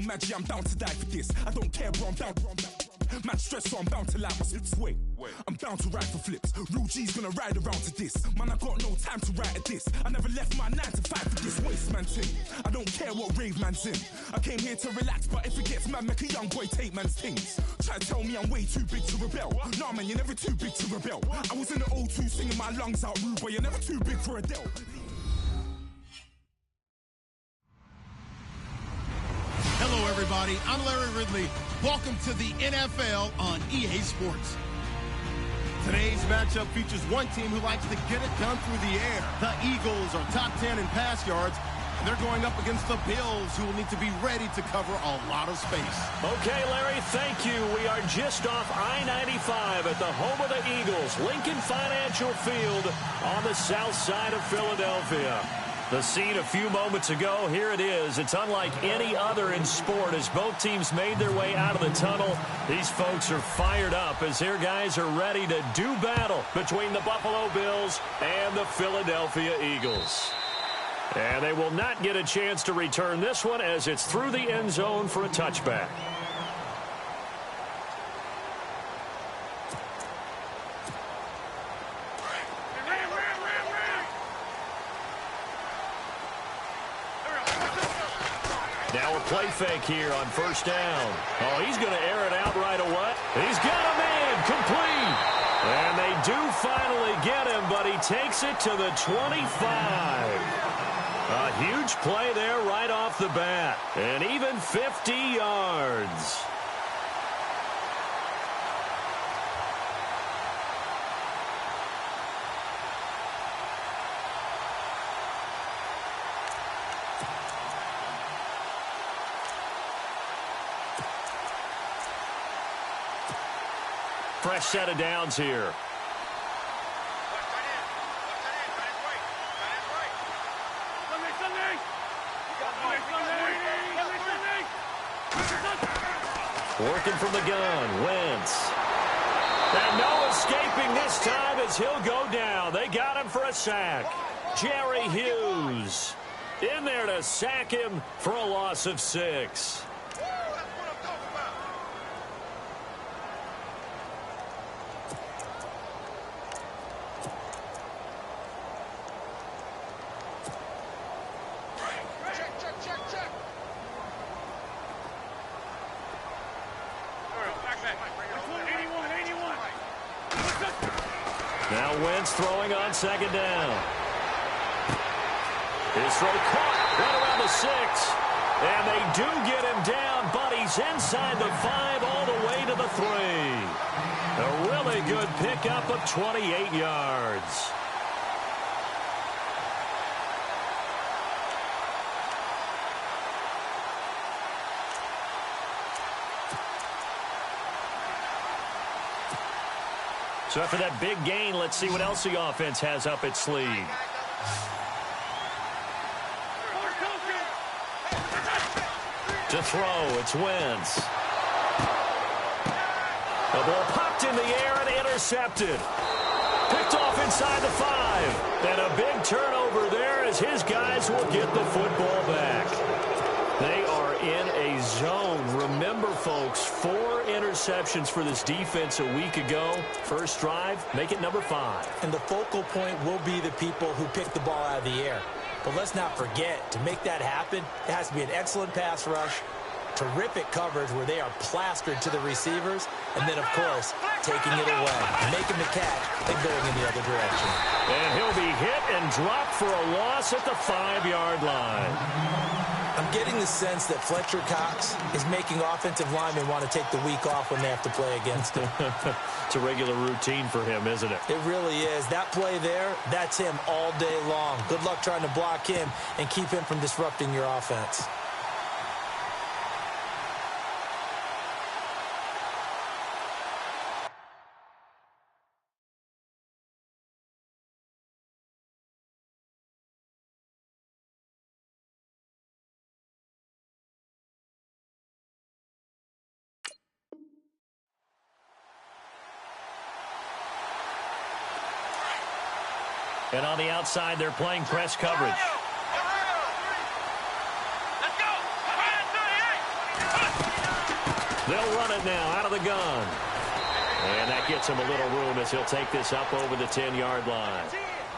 Maggie, I'm bound to die for this. I don't care, bro, I'm bound. Man stressed, so I'm bound to like my splits. Wait, I'm bound to ride for flips. Real G's gonna ride around to this. Man, I got no time to write at this. I never left my 9 to 5 for this waste man thing. I don't care what rave man's in. I came here to relax, but if it gets mad, make a young boy take man's things. Try to tell me I'm way too big to rebel. Nah, man, you're never too big to rebel. I was in the O2 singing my lungs out, rude, but you're never too big for Adele. Hello, everybody. I'm Larry Ridley. Welcome to the NFL on EA Sports. Today's matchup features one team who likes to get it done through the air. The Eagles are top 10 in pass yards, and they're going up against the Bills, who will need to be ready to cover a lot of space. Okay, Larry, thank you. We are just off I-95 at the home of the Eagles, Lincoln Financial Field on the south side of Philadelphia. The scene a few moments ago, here it is. It's unlike any other in sport as both teams made their way out of the tunnel. These folks are fired up as their guys are ready to do battle between the Buffalo Bills and the Philadelphia Eagles. And they will not get a chance to return this one as it's through the end zone for a touchback. Now a play fake here on first down. Oh, he's going to air it out right away. He's got a man complete. And they do finally get him, but he takes it to the 25. A huge play there right off the bat. And even 50 yards. Fresh set of downs here. Working from the gun, Wentz. And no escaping this time as he'll go down. They got him for a sack. Jerry Hughes in there to sack him for a loss of 6. Now Wentz throwing on second down. His throw caught right around the 6. And they do get him down, but he's inside the 5 all the way to the 3. A really good pickup of 28 yards. So after that big gain, let's see what else the offense has up its sleeve. To throw, it's Wentz. The ball popped in the air and intercepted. Picked off inside the 5. And a big turnover there as his guys will get the football back. They are in a zone. Remember, folks, 4 interceptions for this defense a week ago. First drive, make it number 5. And the focal point will be the people who pick the ball out of the air. But let's not forget, to make that happen, it has to be an excellent pass rush, terrific coverage where they are plastered to the receivers, and then, of course, taking it away, making the catch, and going in the other direction. And he'll be hit and dropped for a loss at the 5-yard line. I'm getting the sense that Fletcher Cox is making offensive linemen want to take the week off when they have to play against him. It's a regular routine for him, isn't it? It really is. That play there, that's him all day long. Good luck trying to block him and keep him from disrupting your offense. And on the outside, they're playing press coverage. They'll run it now out of the gun. And that gets him a little room as he'll take this up over the 10-yard line.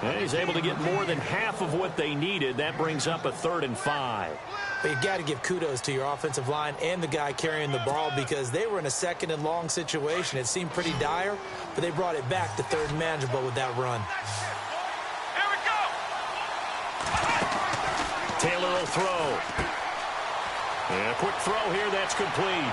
And he's able to get more than half of what they needed. That brings up a 3rd and 5. But you got to give kudos to your offensive line and the guy carrying the ball because they were in a 2nd and long situation. It seemed pretty dire, but they brought it back to 3rd and manageable with that run. Here we go. Taylor will throw. And a quick throw here. That's complete.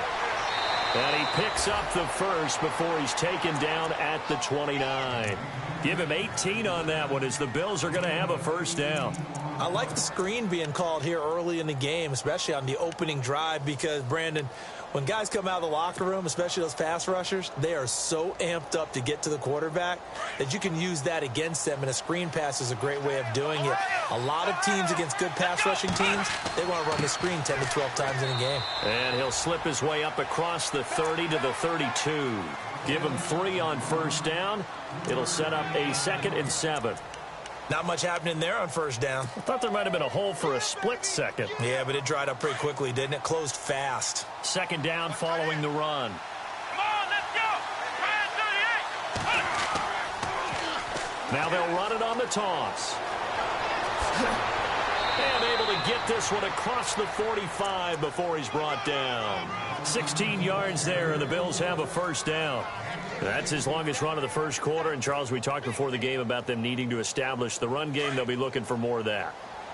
And he picks up the first before he's taken down at the 29. Give him 18 on that one as the Bills are going to have a first down. I like the screen being called here early in the game, especially on the opening drive because, Brandon, when guys come out of the locker room, especially those pass rushers, they are so amped up to get to the quarterback that you can use that against them, and a screen pass is a great way of doing it. A lot of teams against good pass rushing teams, they want to run the screen 10 to 12 times in a game. And he'll slip his way up across the 30 to the 32. Give him 3 on first down. It'll set up a 2nd and 7. Not much happening there on first down. I thought there might have been a hole for a split second. Yeah, but it dried up pretty quickly, didn't it? Closed fast. 2nd down following the run. Come on, let's go. Now they'll run it on the toss. And able to get this one across the 45 before he's brought down. 16 yards there, and the Bills have a first down. That's his longest run of the first quarter. And, Charles, we talked before the game about them needing to establish the run game. They'll be looking for more of that.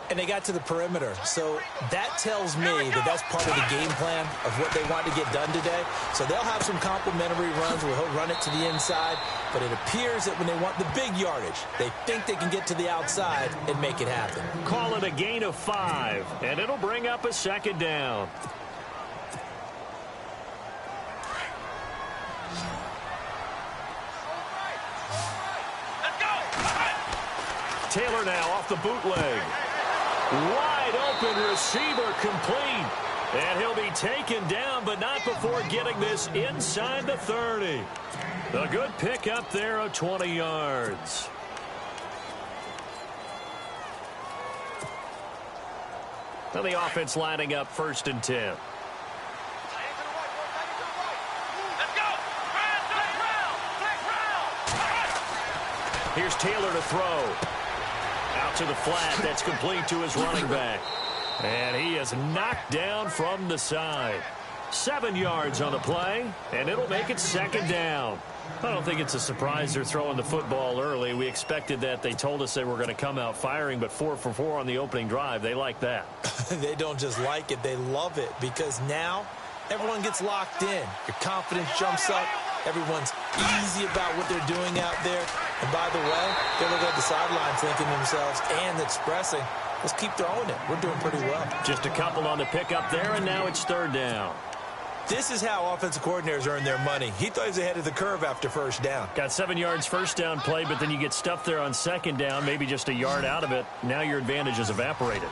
And they got to the perimeter. So that tells me that that's part of the game plan of what they want to get done today. So they'll have some complimentary runs where he'll run it to the inside. But it appears that when they want the big yardage, they think they can get to the outside and make it happen. Call it a gain of 5, and it'll bring up a 2nd down. Taylor now off the bootleg. Wide open receiver complete. And he'll be taken down, but not before getting this inside the 30. A good pick up there of 20 yards. Now the offense lining up 1st and 10. Here's Taylor to throw. Out to the flat. That's complete to his running back. And he is knocked down from the side. 7 yards on the play, and it'll make it 2nd down. I don't think it's a surprise they're throwing the football early. We expected that. They told us they were going to come out firing, but 4 for 4 on the opening drive. They like that. They don't just like it. They love it because now everyone gets locked in. Your confidence jumps up. Everyone's easy about what they're doing out there. And by the way, they're looking at the sidelines thinking to themselves and expressing, let's keep throwing it. We're doing pretty well. Just a couple on the pickup there, and now it's 3rd down. This is how offensive coordinators earn their money. He thought he was ahead of the curve after first down. Got 7 yards first down play, but then you get stuffed there on 2nd down, maybe just a yard out of it. Now your advantage is evaporated.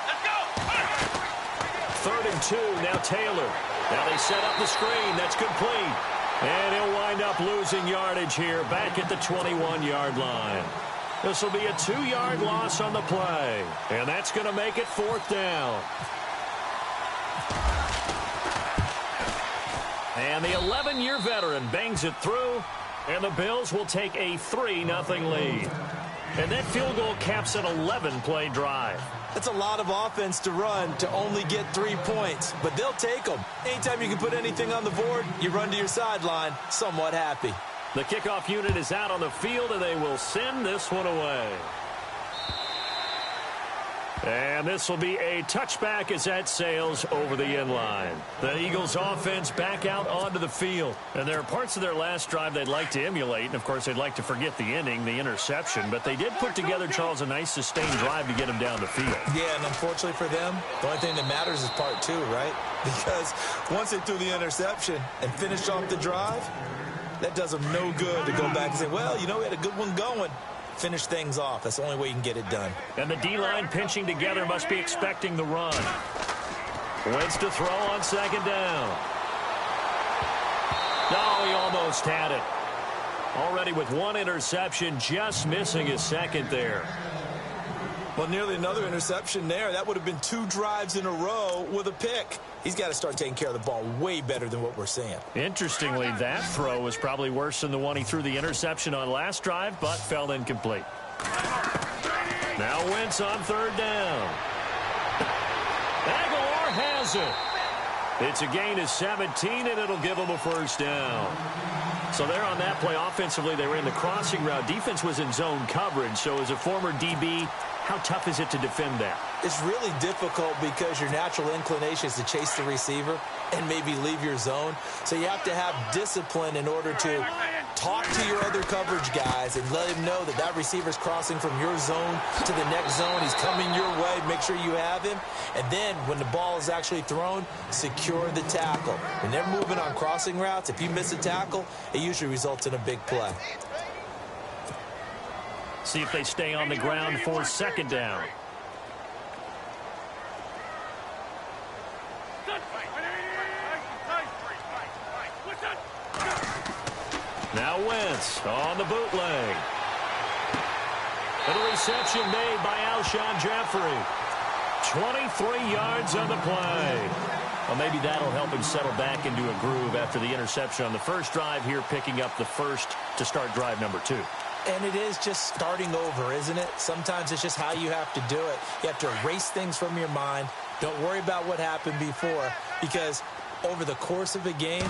Let's go. 3rd and 2, now Taylor. Now they set up the screen. That's complete. And he'll wind up losing yardage here back at the 21-yard line. This will be a 2-yard loss on the play. And that's going to make it 4th down. And the 11-year veteran bangs it through, and the Bills will take a 3-0 lead. And that field goal caps an 11-play drive. That's a lot of offense to run to only get 3 points, but they'll take them. Anytime you can put anything on the board, you run to your sideline somewhat happy. The kickoff unit is out on the field, and they will send this one away. And this will be a touchback as that sails over the end line. The Eagles offense back out onto the field. And there are parts of their last drive they'd like to emulate. And, of course, they'd like to forget the inning, the interception. But they did put together, Charles, a nice sustained drive to get them down the field. Yeah, and unfortunately for them, the only thing that matters is part 2, right? Because once they threw the interception and finished off the drive, that does them no good to go back and say, well, you know, we had a good one going. Finish things off. That's the only way you can get it done. And the D-line pinching together must be expecting the run. Wentz to throw on 2nd down. Oh, he almost had it. Already with 1 interception, just missing his 2nd there. Well, nearly another interception there. That would have been 2 drives in a row with a pick. He's got to start taking care of the ball way better than what we're seeing. Interestingly, that throw was probably worse than the one he threw the interception on last drive, but fell incomplete. Now Wentz on 3rd down. Aguilar has it. It's a gain of 17, and it'll give him a 1st down. So there on that play, offensively, they ran the crossing route. Defense was in zone coverage, so as a former DB, how tough is it to defend that? It's really difficult because your natural inclination is to chase the receiver and maybe leave your zone. So you have to have discipline in order to talk to your other coverage guys and let him know that that receiver's crossing from your zone to the next zone. He's coming your way. Make sure you have him. And then when the ball is actually thrown, secure the tackle. When they're moving on crossing routes, if you miss a tackle, it usually results in a big play. See if they stay on the ground for 2nd down. Now Wentz on the bootleg. And a reception made by Alshon Jeffrey. 23 yards on the play. Well, maybe that'll help him settle back into a groove after the interception on the first drive here, picking up the first to start drive number 2. And it is just starting over, isn't it? Sometimes it's just how you have to do it. You have to erase things from your mind. Don't worry about what happened before, because over the course of a game,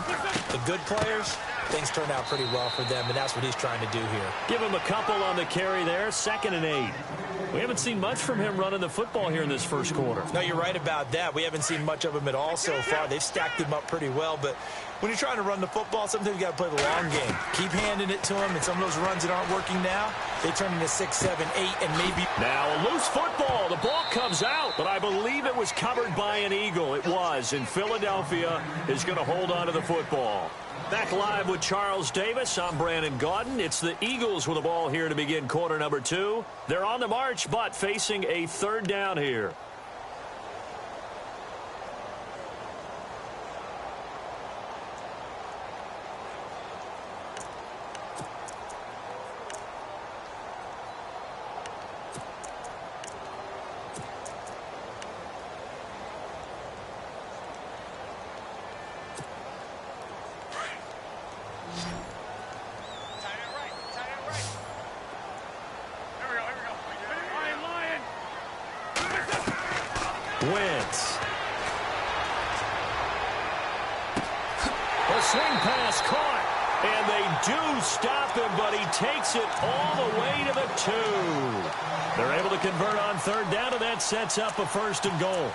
the good players, things turn out pretty well for them, and that's what he's trying to do here. Give him a couple on the carry there, 2nd and 8. We haven't seen much from him running the football here in this first quarter. No, you're right about that. We haven't seen much of him at all so far. They've stacked him up pretty well, but when you're trying to run the football, sometimes you got to play the long game. Keep handing it to him, and some of those runs that aren't working now, they turn into 6, 7, 8, and maybe... Now a loose football. The ball comes out, but I believe it was covered by an Eagle. It was, and Philadelphia is going to hold on to the football. Back live with Charles Davis. I'm Brandon Gaudin. It's the Eagles with the ball here to begin quarter number 2. They're on the march, but facing a 3rd down here. Wentz. A swing pass caught, and they do stop him, but he takes it all the way to the 2. They're able to convert on 3rd down, and that sets up a 1st and goal.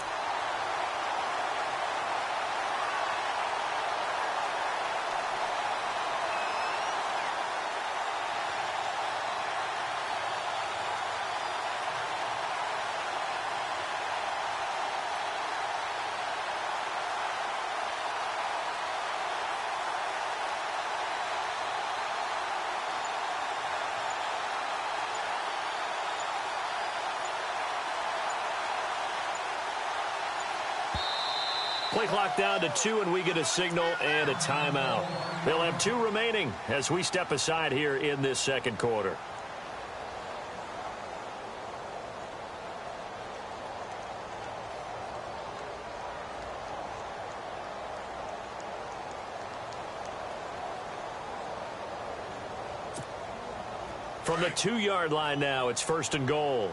Play clock down to 2, and we get a signal and a timeout. They'll have 2 remaining as we step aside here in this 2nd quarter. From the 2-yard line now, it's 1st and goal.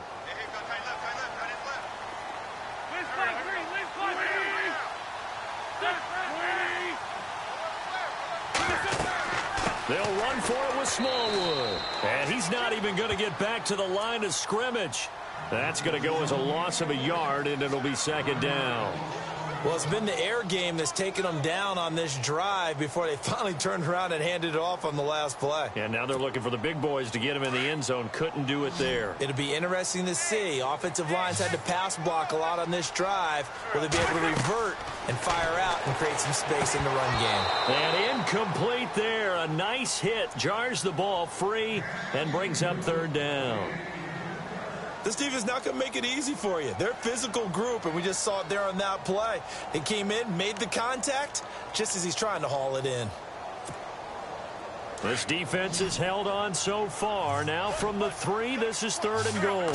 They'll run for it with Smallwood. And he's not even going to get back to the line of scrimmage. That's going to go as a loss of a yard, and it'll be 2nd down. Well, it's been the air game that's taken them down on this drive before they finally turned around and handed it off on the last play. And now they're looking for the big boys to get him in the end zone. Couldn't do it there. It'll be interesting to see. Offensive lines had to pass block a lot on this drive. Will they be able to revert and fire out and create some space in the run game? And incomplete there. A nice hit. Jars the ball free and brings up 3rd down. This team is not going to make it easy for you. They're a physical group, and we just saw it there on that play. They came in, made the contact, just as he's trying to haul it in. This defense has held on so far. Now from the 3, this is 3rd and goal.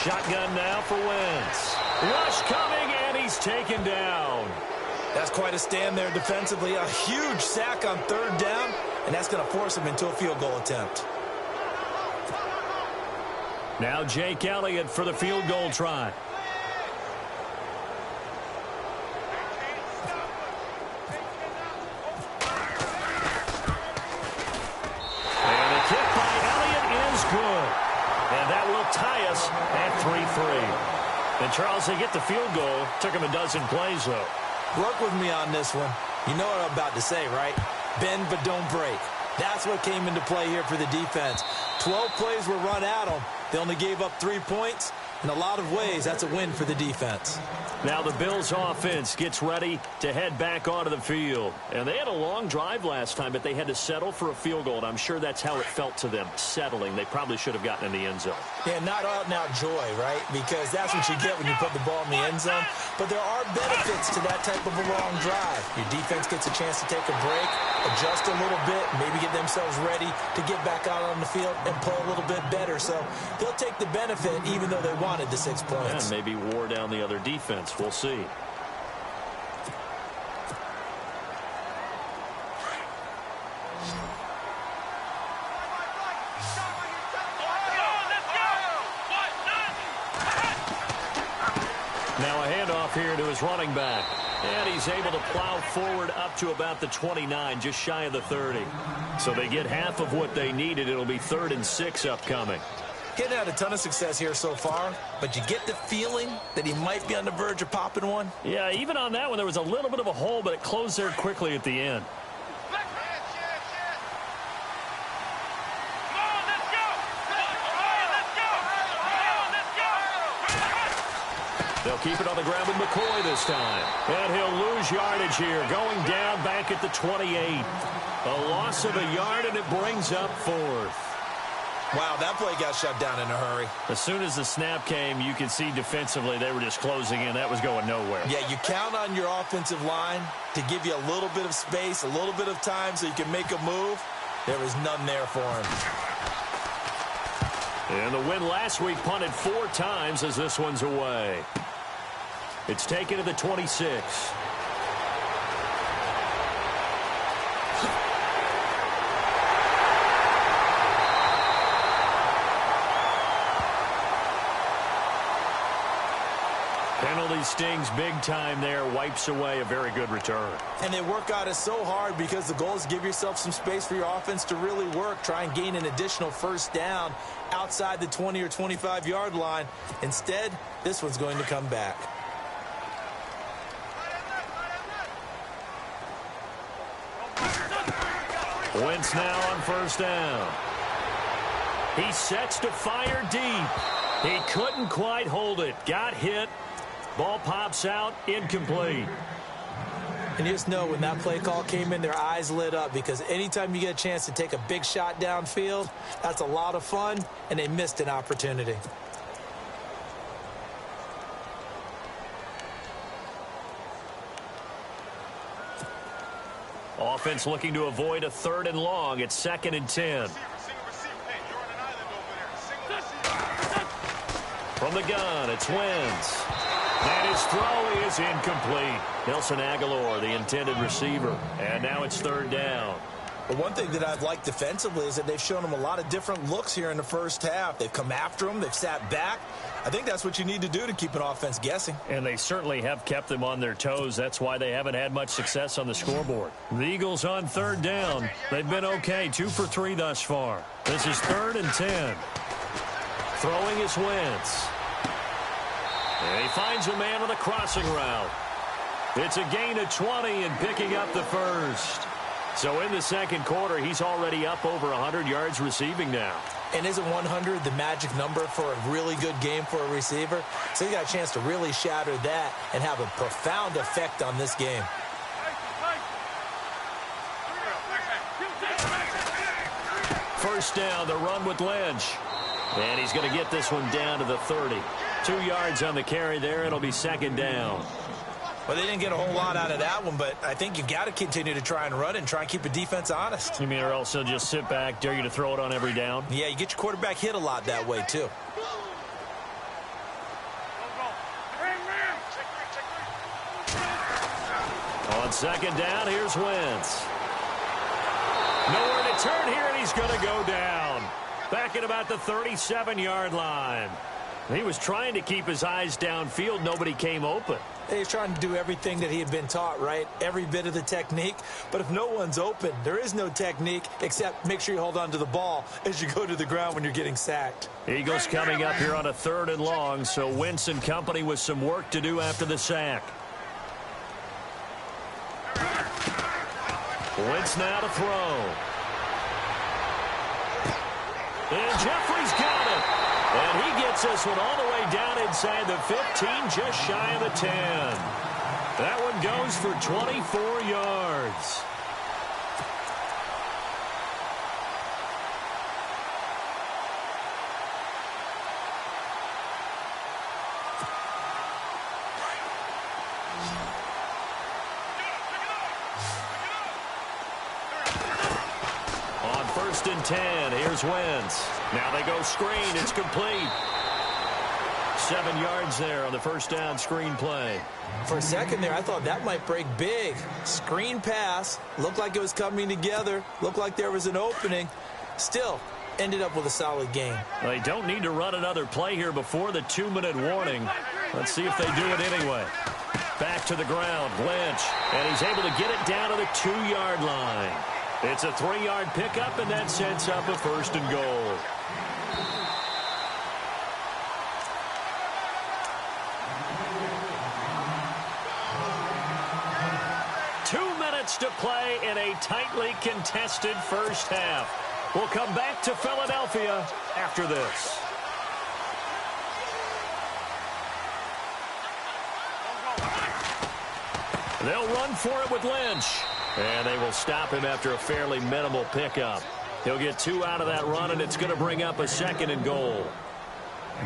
Shotgun now for Wentz. Rush coming, and he's taken down. That's quite a stand there defensively. A huge sack on third down, and that's going to force him into a field goal attempt. Now Jake Elliott for the field goal try. And the kick by Elliott is good. And that will tie us at 3-3. And Charles, they get the field goal. Took him a dozen plays, though. Work with me on this one. You know what I'm about to say, right? Bend but don't break. That's what came into play here for the defense. 12 plays were run at them. They only gave up 3 points. In a lot of ways, that's a win for the defense. Now the Bills offense gets ready to head back onto the field. And they had a long drive last time, but they had to settle for a field goal. And I'm sure that's how it felt to them, settling. They probably should have gotten in the end zone. Yeah, not out-and-out joy, right? Because that's what you get when you put the ball in the end zone. But there are benefits to that type of a long drive. Your defense gets a chance to take a break, adjust a little bit, maybe get themselves ready to get back out on the field and play a little bit better. So they'll take the benefit even though they wanted the 6 points. And maybe wore down the other defense. We'll see. Now a handoff here to his running back. And he's able to plow forward up to about the 29, just shy of the 30. So they get half of what they needed. It'll be 3rd and 6 upcoming. Getting had a ton of success here so far, but you get the feeling that he might be on the verge of popping one. Yeah, even on that one, there was a little bit of a hole, but it closed there quickly at the end. They'll keep it on the ground with McCoy this time. And he'll lose yardage here, going down back at the 28. A loss of a yard, and it brings up 4th. Wow, that play got shut down in a hurry. As soon as the snap came, you can see defensively they were just closing in. That was going nowhere. Yeah, you count on your offensive line to give you a little bit of space, a little bit of time so you can make a move. There was none there for him. And the win last week punted 4 times as this one's away. It's taken to the 26. Penalty stings big time there, wipes away a very good return. And they work out it so hard because the goal is to give yourself some space for your offense to really work. Try and gain an additional 1st down outside the 20 or 25-yard line. Instead, this one's going to come back. Wentz now on 1st down. He sets to fire deep. He couldn't quite hold it. Got hit. Ball pops out, incomplete. And you just know when that play call came in, their eyes lit up because anytime you get a chance to take a big shot downfield, that's a lot of fun, and they missed an opportunity. Offense looking to avoid a 3rd and long. It's 2nd and 10. From the gun, it's Wentz. And his throw is incomplete. Nelson Aguilar, the intended receiver. And now it's 3rd down. But one thing that I've liked defensively is that they've shown him a lot of different looks here in the first half. They've come after him. They've sat back. I think that's what you need to do to keep an offense guessing. And they certainly have kept them on their toes. That's why they haven't had much success on the scoreboard. The Eagles on 3rd down. They've been okay, 2 for 3 thus far. This is 3rd and 10. Throwing is Wentz. And he finds a man on the crossing route. It's a gain of 20 and picking up the 1st. So in the 2nd quarter, he's already up over 100 yards receiving now. And isn't 100 the magic number for a really good game for a receiver? So he got a chance to really shatter that and have a profound effect on this game. First down, the run with Lynch. And he's going to get this one down to the 30. 2 yards on the carry there. It'll be 2nd down. Well, they didn't get a whole lot out of that one, but I think you've got to continue to try and run and try and keep the defense honest. You mean or else they'll just sit back, dare you to throw it on every down? Yeah, you get your quarterback hit a lot that way, too. On second down, here's Wentz. Nowhere to turn here, and he's going to go down. Back at about the 37-yard line. He was trying to keep his eyes downfield. Nobody came open. He's trying to do everything that he had been taught, right? Every bit of the technique. But if no one's open, there is no technique except make sure you hold on to the ball as you go to the ground when you're getting sacked. Eagles coming up here on a 3rd and long, so Wentz and company with some work to do after the sack. Wentz now to throw. And Jeffrey's got it. And he gets this one all the way down inside the 15, just shy of the 10. That one goes for 24 yards. On 1st and 10, here's Wentz. Now they go screen. It's complete. 7 yards there on the first down screen play. For a second there, I thought that might break big. Screen pass. Looked like it was coming together. Looked like there was an opening. Still, ended up with a solid game. They don't need to run another play here before the 2-minute warning. Let's see if they do it anyway. Back to the ground, Lynch. And he's able to get it down to the 2-yard line. It's a 3-yard pickup, and that sets up a 1st and goal. To play in a tightly contested first half. We'll come back to Philadelphia after this. They'll run for it with Lynch. And they will stop him after a fairly minimal pickup. He'll get 2 out of that run, and it's going to bring up a 2nd and goal.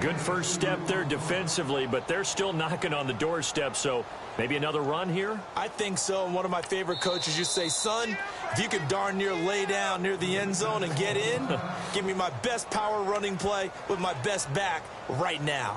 Good first step there defensively, but they're still knocking on the doorstep, so maybe another run here? I think so. And one of my favorite coaches used to say, son, if you could darn near lay down near the end zone and get in, give me my best power running play with my best back right now.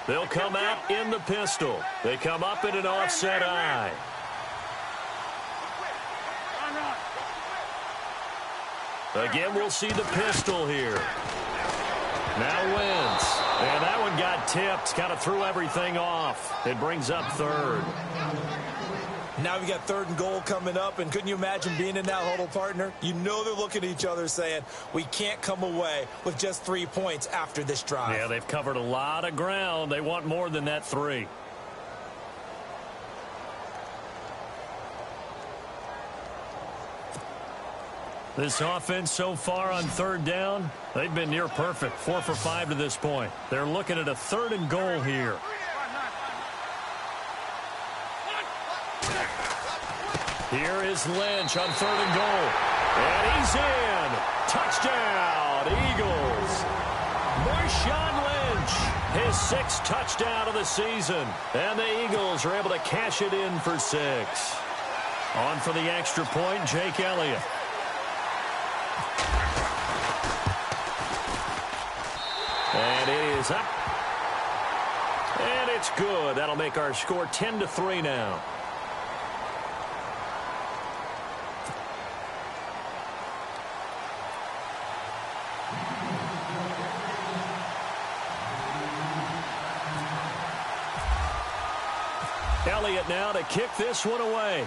They'll come out in the pistol. They come up in an offset eye. Again, we'll see the pistol here. Now Wentz. And that one got tipped. Kind of threw everything off. It brings up 3rd. Now we got 3rd and goal coming up, and couldn't you imagine being in that huddle, partner? You know they're looking at each other saying, we can't come away with just 3 points after this drive. Yeah, they've covered a lot of ground. They want more than that 3. This offense so far on 3rd down, they've been near perfect. 4 for 5 to this point. They're looking at a 3rd and goal here. Here is Lynch on 3rd and goal. And he's in. Touchdown, Eagles. Marshawn Lynch, his 6th touchdown of the season. And the Eagles are able to cash it in for 6. On for the extra point, Jake Elliott. And it is up. And it's good. That'll make our score 10-3 now. Elliott now to kick this one away.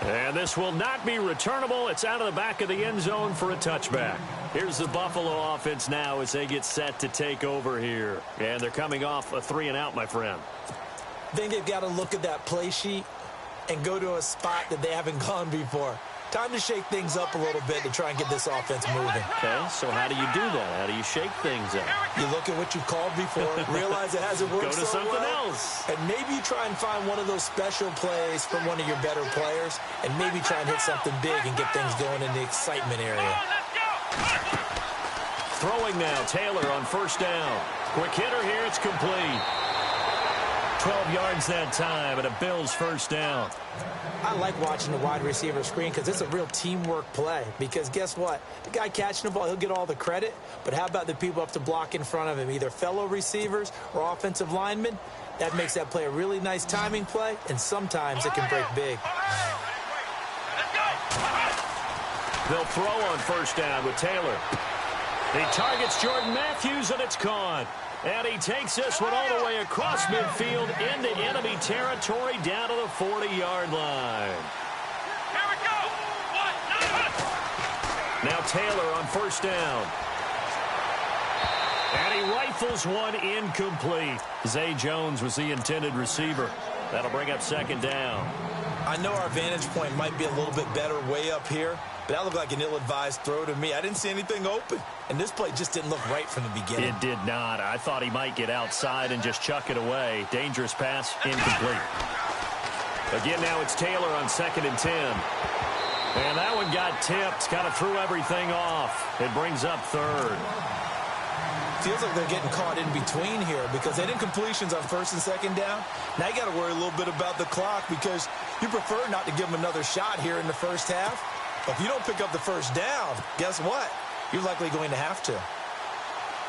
And this will not be returnable. It's out of the back of the end zone for a touchback. Here's the Buffalo offense now as they get set to take over here. And they're coming off a 3-and-out, my friend. I think they've got to look at that play sheet and go to a spot that they haven't gone before. Time to shake things up a little bit to try and get this offense moving. Okay, so how do you do that? How do you shake things up? You look at what you've called before, realize it hasn't worked Go to something well, else. and maybe you try and find one of those special plays from one of your better players, and maybe try and hit something big and get things going in the excitement area. Throwing now, Taylor on first down. Quick hitter here, it's complete. 12 yards that time, and a Bills first down. I like watching the wide receiver screen because it's a real teamwork play. Because guess what? The guy catching the ball, he'll get all the credit. But how about the people up to block in front of him, either fellow receivers or offensive linemen? That makes that play a really nice timing play, and sometimes it can break big. They'll throw on first down with Taylor. He targets Jordan Matthews, and it's caught. And he takes this one all the way across midfield into enemy territory down to the 40-yard line. Here we go. Now Taylor on first down. And he rifles one incomplete. Zay Jones was the intended receiver. That'll bring up second down. I know our vantage point might be a little bit better way up here, but that looked like an ill-advised throw to me. I didn't see anything open, and this play just didn't look right from the beginning. It did not. I thought he might get outside and just chuck it away. Dangerous pass, incomplete. Again, now it's Taylor on 2nd and 10. And that one got tipped, kind of threw everything off. It brings up third. Feels like they're getting caught in between here because they didn't completions on 1st and 2nd down. Now you got to worry a little bit about the clock because you prefer not to give them another shot here in the first half. But if you don't pick up the first down, guess what? You're likely going to have to.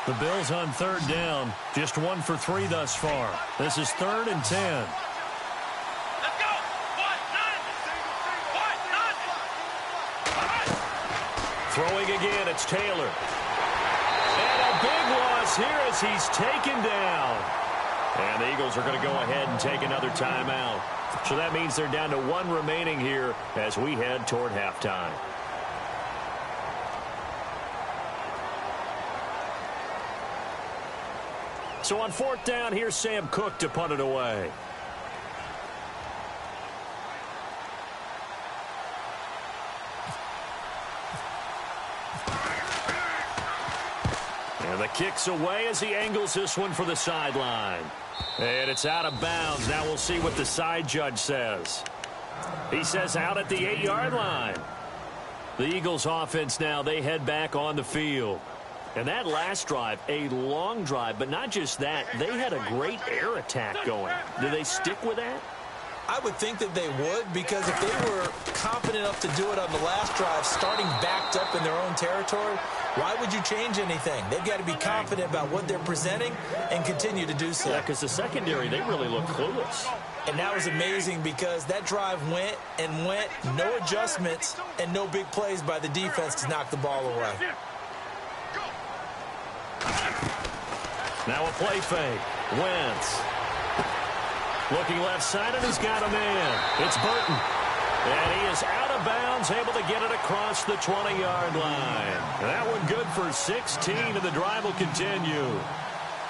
The Bills on 3rd down, just 1 for 3 thus far. This is 3rd and 10. Let's go. Throwing again, it's Taylor. And a big loss here as he's taken down. And the Eagles are going to go ahead and take another timeout. So that means they're down to 1 remaining here as we head toward halftime. So on 4th down, here's Sam Cook to punt it away. And the kick's away as he angles this one for the sideline. And it's out of bounds. Now we'll see what the side judge says. He says out at the 8-yard line. The Eagles offense now, they head back on the field. And that last drive, a long drive, but not just that. They had a great air attack going. Do they stick with that? I would think that they would because if they were confident enough to do it on the last drive, starting backed up in their own territory, why would you change anything? They've got to be confident about what they're presenting and continue to do so. Yeah, because the secondary, they really look clueless. And that was amazing because that drive went and went, no adjustments, and no big plays by the defense to knock the ball away. Now a play fake. Wentz. Looking left side, and he's got a man. It's Burton. And he is out of bounds, able to get it across the 20-yard line. And that one good for 16, and the drive will continue.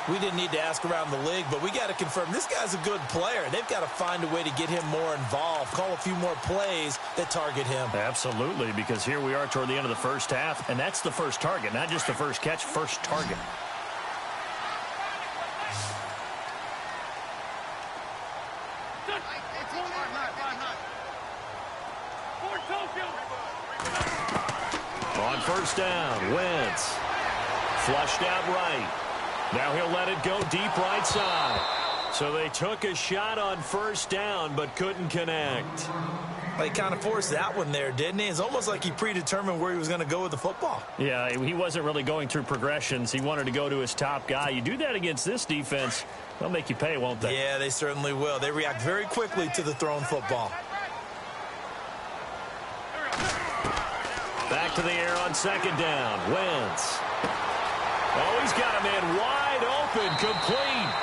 We didn't need to ask around the league, but we got to confirm this guy's a good player. They've got to find a way to get him more involved, call a few more plays that target him. Absolutely, because here we are toward the end of the first half, and that's the first target, not just the first catch, first target. On first down, Wentz. Flushed out right. Now he'll let it go deep right side. So they took a shot on first down, but couldn't connect. He kind of forced that one there, didn't he? It's almost like he predetermined where he was going to go with the football. Yeah, he wasn't really going through progressions. He wanted to go to his top guy. You do that against this defense, they'll make you pay, won't they? Yeah, they certainly will. They react very quickly to the thrown football. Back to the air on second down. Wentz. Oh, he's got a man wide open, complete.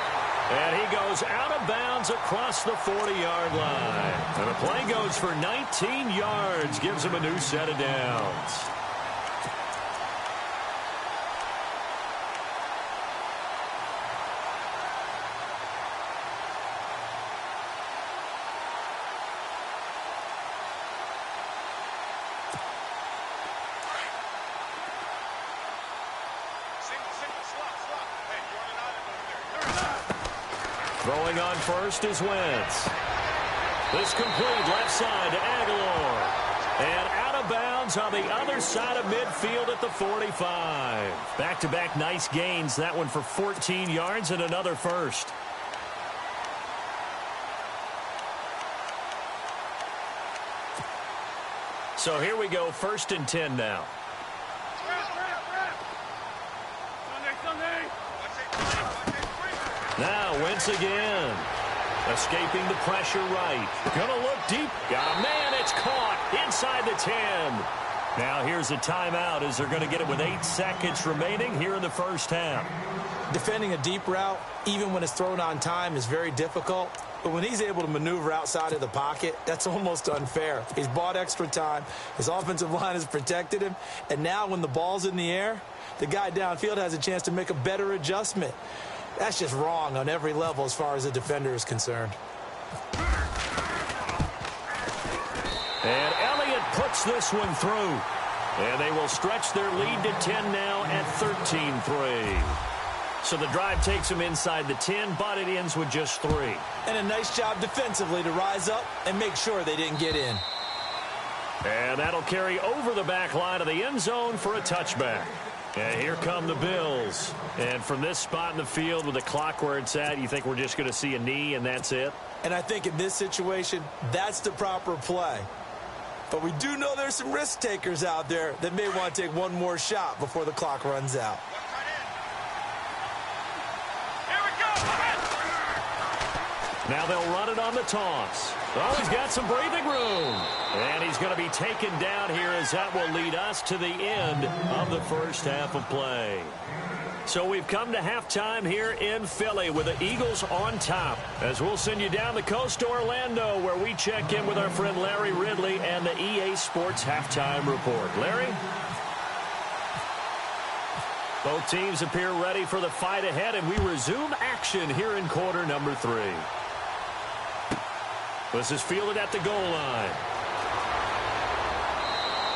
And he goes out of bounds across the 40-yard line. And the play goes for 19 yards, gives him a new set of downs. Throwing on first is Wentz. This complete left side to Aguilar. And out of bounds on the other side of midfield at the 45. Back-to-back nice gains. That one for 14 yards and another first. So here we go, 1st and 10 now. Now Wentz again. Escaping the pressure right. Gonna look deep. Got a man. It's caught inside the 10. Now here's a timeout as they're going to get it with 8 seconds remaining here in the first half. Defending a deep route, even when it's thrown on time, is very difficult. But when he's able to maneuver outside of the pocket, that's almost unfair. He's bought extra time. His offensive line has protected him. And now when the ball's in the air, the guy downfield has a chance to make a better adjustment. That's just wrong on every level as far as the defender is concerned. And Elliott puts this one through. And they will stretch their lead to 10 now at 13-3. So the drive takes them inside the 10, but it ends with just 3. And a nice job defensively to rise up and make sure they didn't get in. And that'll carry over the back line of the end zone for a touchback. And here come the Bills. And from this spot in the field with the clock where it's at, you think we're just going to see a knee and that's it? And I think in this situation, that's the proper play. But we do know there's some risk takers out there that may want to take one more shot before the clock runs out. Here we go. Now they'll run it on the toss. Oh, he's got some breathing room. And he's going to be taken down here as that will lead us to the end of the first half of play. So we've come to halftime here in Philly with the Eagles on top. As we'll send you down the coast to Orlando where we check in with our friend Larry Ridley and the EA Sports Halftime Report. Larry? Both teams appear ready for the fight ahead, and we resume action here in quarter number 3. This is fielded at the goal line.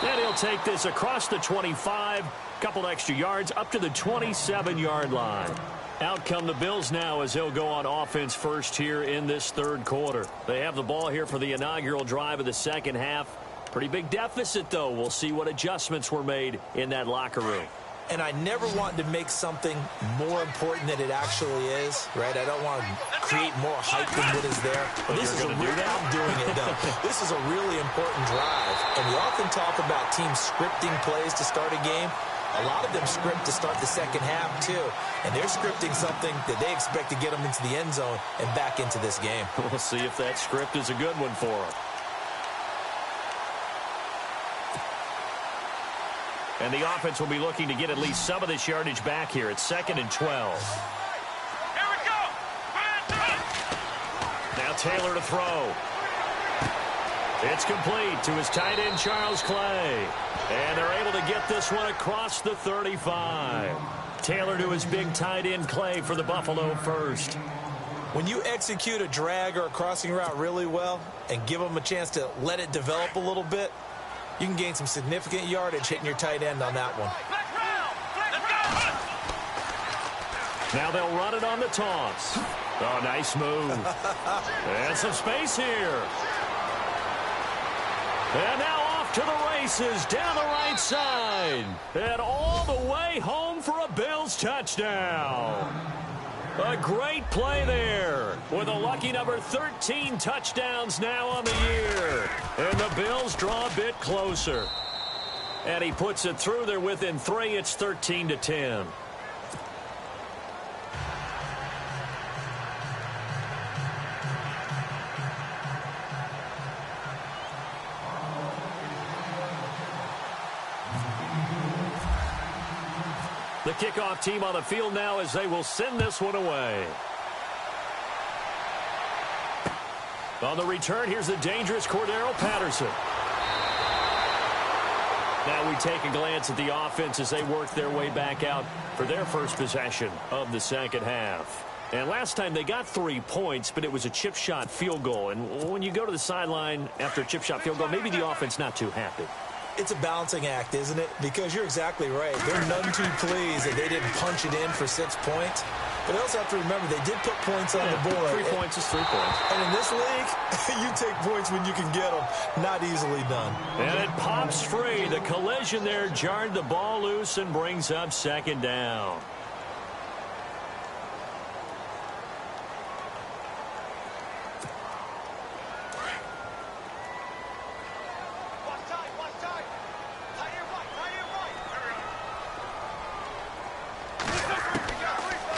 And he'll take this across the 25, couple extra yards up to the 27-yard line. Out come the Bills now as they'll go on offense first here in this third quarter. They have the ball here for the inaugural drive of the second half. Pretty big deficit, though. We'll see what adjustments were made in that locker room. And I never want to make something more important than it actually is, right? I don't want to create more hype than what is there. But this is a real, I'm doing it, though. This is a really important drive. And we often talk about teams scripting plays to start a game. A lot of them script to start the second half, too. And they're scripting something that they expect to get them into the end zone and back into this game. We'll see if that script is a good one for them. And the offense will be looking to get at least some of this yardage back here. It's 2nd and 12. Here we go. Now Taylor to throw. It's complete to his tight end, Charles Clay. And they're able to get this one across the 35. Taylor to his big tight end, Clay, for the Buffalo first. When you execute a drag or a crossing route really well and give them a chance to let it develop a little bit, you can gain some significant yardage hitting your tight end on that one. Now they'll run it on the toss. Oh, nice move. And some space here. And now off to the races down the right side. And all the way home for a Bills touchdown. A great play there with a lucky number 13 touchdowns now on the year. And the Bills draw a bit closer. And he puts it through. They're within 3. It's 13-10. The kickoff team on the field now as they will send this one away. On the return, here's the dangerous Cordero Patterson. Now we take a glance at the offense as they work their way back out for their first possession of the second half. And last time they got 3 points, but it was a chip shot field goal. And when you go to the sideline after a chip shot field goal, maybe the offense not too happy. It's a balancing act, isn't it? Because you're exactly right. They're none too pleased that they didn't punch it in for 6 points. But they also have to remember they did put points on the board. 3 points is 3 points. And in this league, you take points when you can get them. Not easily done. And it pops free. The collision there jarred the ball loose and brings up second down.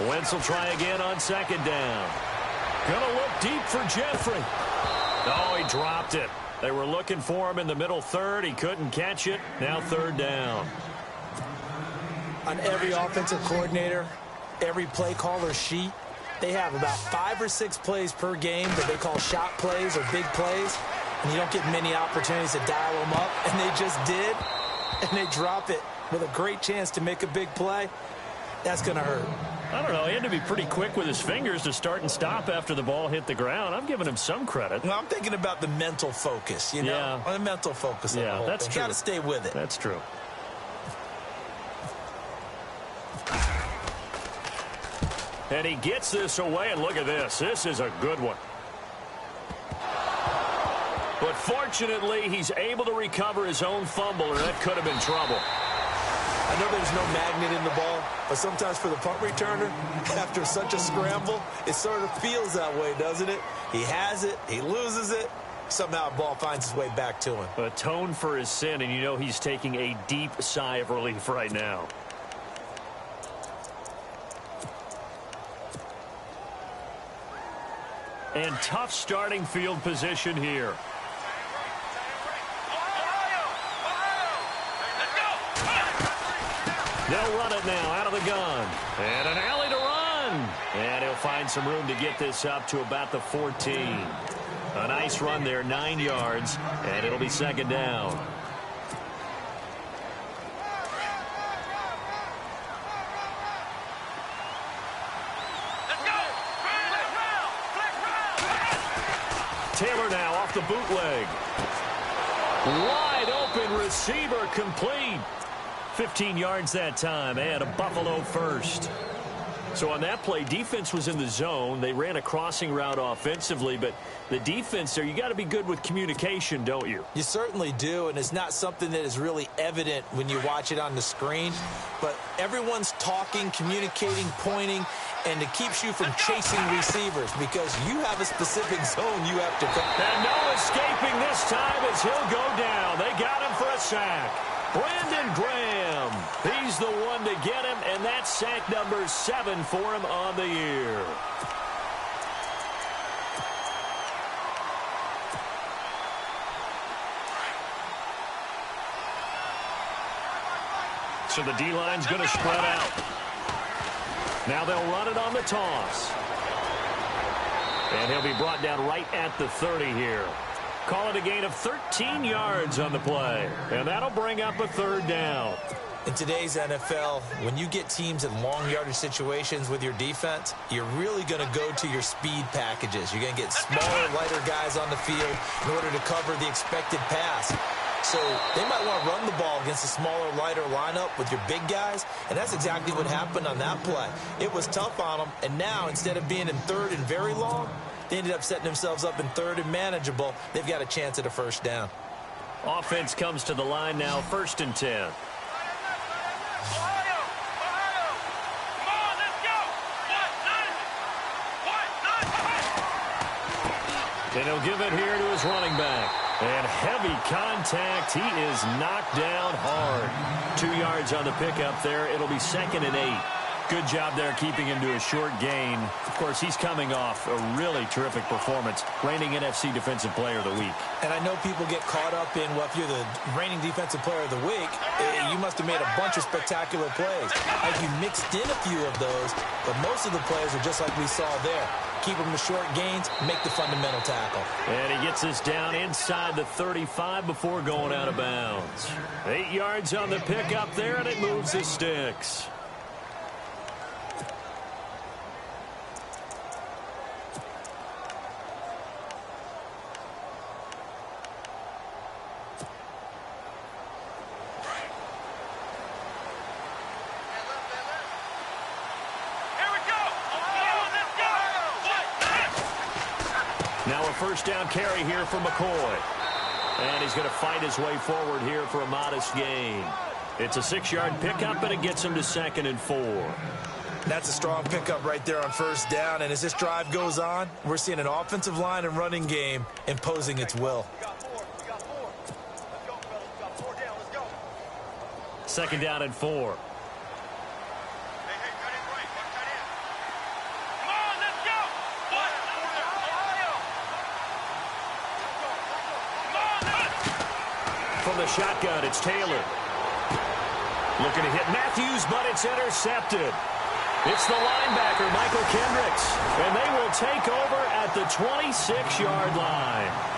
Wentz will try again on second down. Gonna look deep for Jeffrey. Oh, he dropped it. They were looking for him in the middle third. He couldn't catch it. Now third down. On every offensive coordinator, every play caller sheet, they have about 5 or 6 plays per game that they call shot plays or big plays. And you don't get many opportunities to dial them up. And they just did. And they drop it with a great chance to make a big play. That's going to hurt. I don't know. He had to be pretty quick with his fingers to start and stop after the ball hit the ground. I'm giving him some credit. Well, I'm thinking about the mental focus, you know? Yeah. The mental focus of the whole that's thing. true. Got to stay with it. That's true. And he gets this away, and look at this. This is a good one. But fortunately, he's able to recover his own fumble, or that could have been trouble. I know there's no magnet in the ball, but sometimes for the punt returner, after such a scramble, it sort of feels that way, doesn't it? He has it, he loses it, somehow the ball finds its way back to him. Atone for his sin, and you know he's taking a deep sigh of relief right now. And tough starting field position here. They'll run it now out of the gun. And an alley to run. And he'll find some room to get this up to about the 14. A nice run there, 9 yards, and it'll be second down. Taylor now off the bootleg. Wide open receiver complete. 15 yards that time, and a Buffalo first. So on that play, defense was in the zone. They ran a crossing route offensively, but the defense there, you got to be good with communication, don't you? You certainly do, and it's not something that is really evident when you watch it on the screen. But everyone's talking, communicating, pointing, and it keeps you from chasing receivers because you have a specific zone you have to cover. And no escaping this time as he'll go down. They got him for a sack. Brandon Graham, he's the one to get him, and that's sack number 7 for him on the year. So the D-line's going to spread out. Now they'll run it on the toss. And he'll be brought down right at the 30 here. Call it a gain of 13 yards on the play. And that'll bring up a third down. In today's NFL, when you get teams in long yardage situations with your defense, you're really going to go to your speed packages. You're going to get smaller, lighter guys on the field in order to cover the expected pass. So they might want to run the ball against a smaller, lighter lineup with your big guys, and that's exactly what happened on that play. It was tough on them, and now instead of being in third and very long, they ended up setting themselves up in third and manageable. They've got a chance at a first down. Offense comes to the line now, 1st and 10. And he'll give it here to his running back. And heavy contact. He is knocked down hard. 2 yards on the pickup there. It'll be 2nd and 8. Good job there keeping him to a short gain. Of course, he's coming off a really terrific performance, reigning NFC Defensive Player of the Week. And I know people get caught up in, well, if you're the reigning Defensive Player of the Week, you must have made a bunch of spectacular plays. Like you mixed in a few of those, but most of the plays are just like we saw there. Keep them to short gains, make the fundamental tackle. And he gets us down inside the 35 before going out of bounds. 8 yards on the pickup there, and it moves the sticks. Here we go! first down carry here for McCoy. And he's going to fight his way forward here for a modest gain. It's a 6-yard pickup, and it gets him to 2nd and 4. That's a strong pickup right there on first down. And as this drive goes on, we're seeing an offensive line and running game imposing its will. 2nd down and 4. From the shotgun, it's Taylor. Looking to hit Matthews, but it's intercepted. It's the linebacker, Michael Kendricks, and they will take over at the 26-yard line.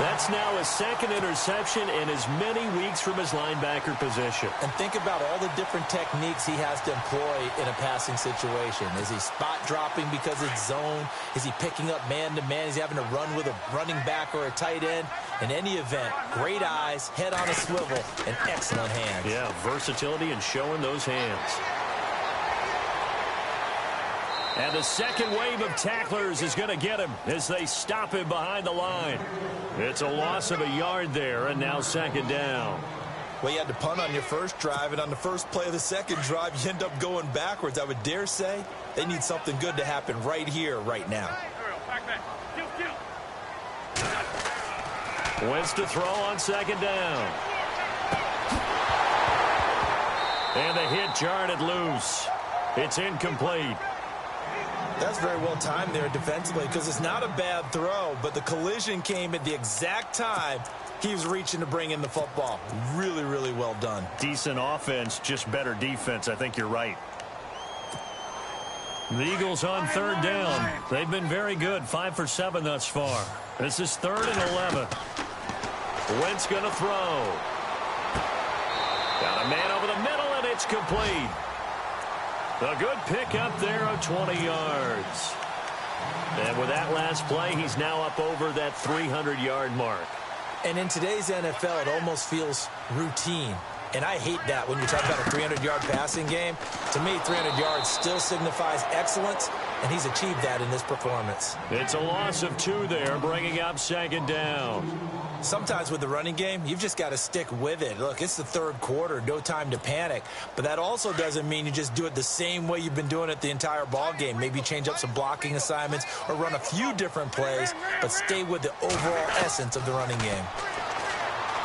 That's now his 2nd interception in as many weeks from his linebacker position. And think about all the different techniques he has to employ in a passing situation. Is he spot dropping because it's zone? Is he picking up man-to-man? Is he having to run with a running back or a tight end? In any event, great eyes, head on a swivel, and excellent hands. Yeah, versatility and showing those hands. And the second wave of tacklers is going to get him as they stop him behind the line. It's a loss of a yard there, and now 2nd down. Well, you had to punt on your first drive, and on the first play of the second drive, you end up going backwards. I would dare say they need something good to happen right here, right now. Wentz to throw on 2nd down. And the hit jarred it loose. It's incomplete. That's very well timed there defensively because it's not a bad throw, but the collision came at the exact time he was reaching to bring in the football. Really, really well done. Decent offense, just better defense. I think you're right. The Eagles on 3rd down. They've been very good, 5 for 7 thus far. This is 3rd and 11. Wentz going to throw. Got a man over the middle, and it's complete. A good pick up there of 20 yards. And with that last play, he's now up over that 300-yard mark. And in today's NFL, it almost feels routine. And I hate that when you talk about a 300-yard passing game. To me, 300 yards still signifies excellence, and he's achieved that in this performance. It's a loss of 2 there, bringing up 2nd down. Sometimes with the running game, you've just got to stick with it. Look, it's the 3rd quarter, no time to panic. But that also doesn't mean you just do it the same way you've been doing it the entire ball game. Maybe change up some blocking assignments or run a few different plays, but stay with the overall essence of the running game.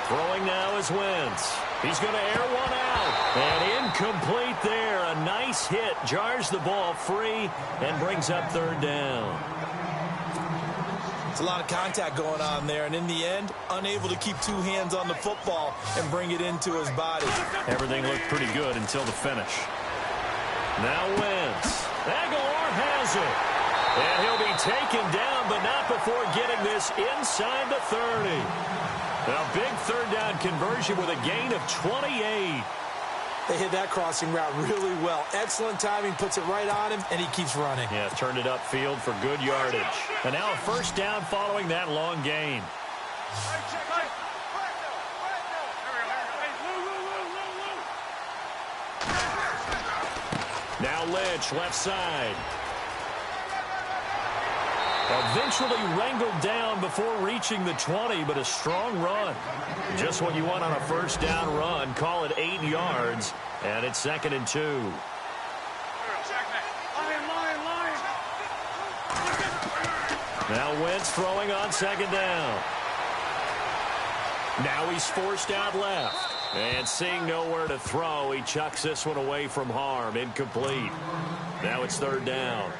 Throwing now is Wentz. He's going to air one out. And incomplete there. A nice hit. Jars the ball free and brings up 3rd down. It's a lot of contact going on there, and in the end, unable to keep 2 hands on the football and bring it into his body. Everything looked pretty good until the finish. Now Wentz. Aguilar has it. And he'll be taken down, but not before getting this inside the 30. A big 3rd down conversion with a gain of 28. They hit that crossing route really well. Excellent timing, puts it right on him, and he keeps running. Yeah, turned it upfield for good yardage. And now a 1st down following that long gain. Now Lynch, left side. Eventually wrangled down before reaching the 20, but a strong run. Just what you want on a 1st down run. Call it 8 yards, and it's 2nd and 2. Now Wentz throwing on 2nd down. Now he's forced out left. And seeing nowhere to throw, he chucks this one away from harm. Incomplete. Now it's 3rd down.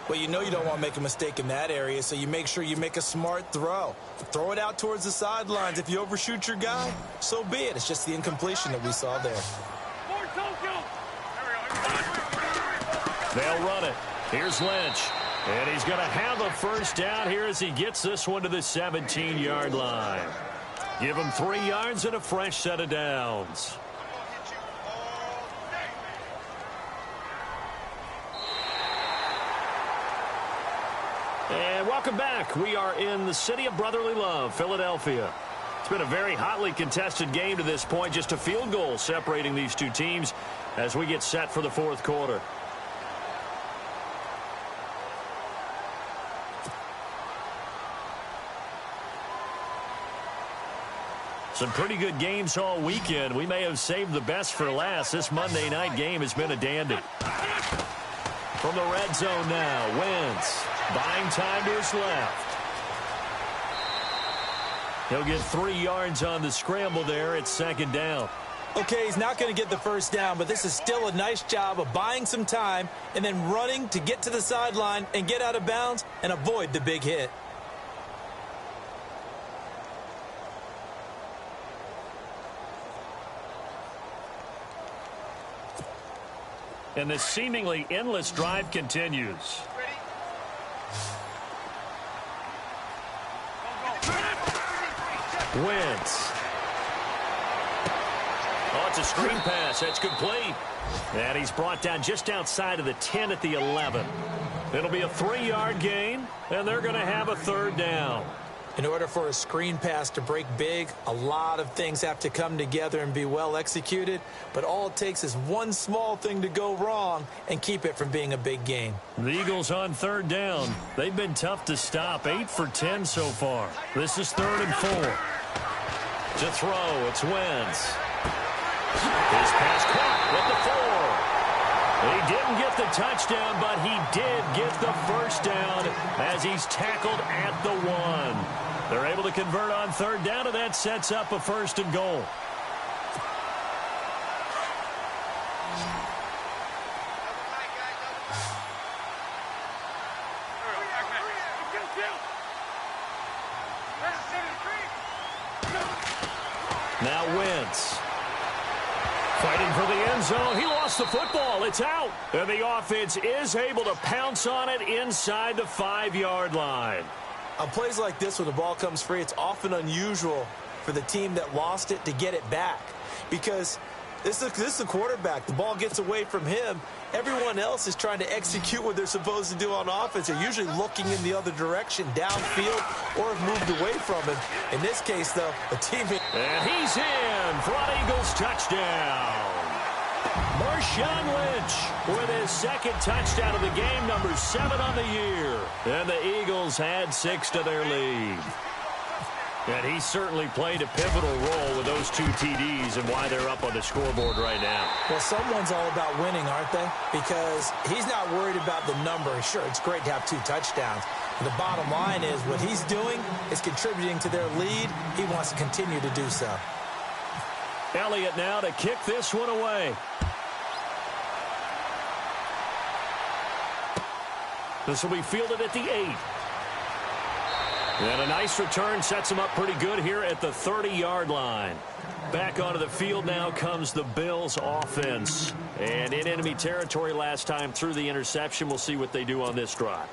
Well, you know you don't want to make a mistake in that area, so you make sure you make a smart throw. Throw it out towards the sidelines. If you overshoot your guy, so be it. It's just the incompletion that we saw there. They'll run it. Here's Lynch. And he's going to have a 1st down here as he gets this one to the 17-yard line. Give him 3 yards and a fresh set of downs. And welcome back. We are in the city of brotherly love, Philadelphia. It's been a very hotly contested game to this point. Just a field goal separating these 2 teams as we get set for the 4th quarter. Some pretty good games all weekend. We may have saved the best for last. This Monday night game has been a dandy. From the red zone now, Wentz buying time to his left. He'll get 3 yards on the scramble there at second down. Okay, he's not going to get the first down, but this is still a nice job of buying some time and then running to get to the sideline and get out of bounds and avoid the big hit. And the seemingly endless drive continues. Wentz. Oh, it's a screen pass. That's complete. And he's brought down just outside of the 10 at the 11. It'll be a 3-yard gain, and they're going to have a third down. In order for a screen pass to break big, a lot of things have to come together and be well executed. But all it takes is one small thing to go wrong and keep it from being a big gain. The Eagles on third down. They've been tough to stop. 8 for 10 so far. This is 3rd and 4. To throw, it's Wentz. His pass caught at the 4. He didn't get the touchdown, but he did get the first down as he's tackled at the 1. They're able to convert on third down, and that sets up a 1st and goal. Now Wentz. Fighting for the end zone. He lost the football. It's out. And the offense is able to pounce on it inside the 5-yard line. On plays like this, when the ball comes free, it's often unusual for the team that lost it to get it back. Because this is the quarterback. The ball gets away from him. Everyone else is trying to execute what they're supposed to do on offense. They're usually looking in the other direction, downfield, or have moved away from him. In this case, though, a team... And he's in for an Eagles touchdown. Marshawn Lynch with his 2nd touchdown of the game, number 7 on the year. And the Eagles add 6 to their lead. And he certainly played a pivotal role with those 2 TDs and why they're up on the scoreboard right now. Well, someone's all about winning, aren't they? Because he's not worried about the number. Sure, it's great to have 2 touchdowns. But the bottom line is what he's doing is contributing to their lead. He wants to continue to do so. Elliott now to kick this one away. This will be fielded at the 8. And a nice return sets him up pretty good here at the 30-yard line. Back onto the field now comes the Bills offense. And in enemy territory last time through the interception. We'll see what they do on this drive.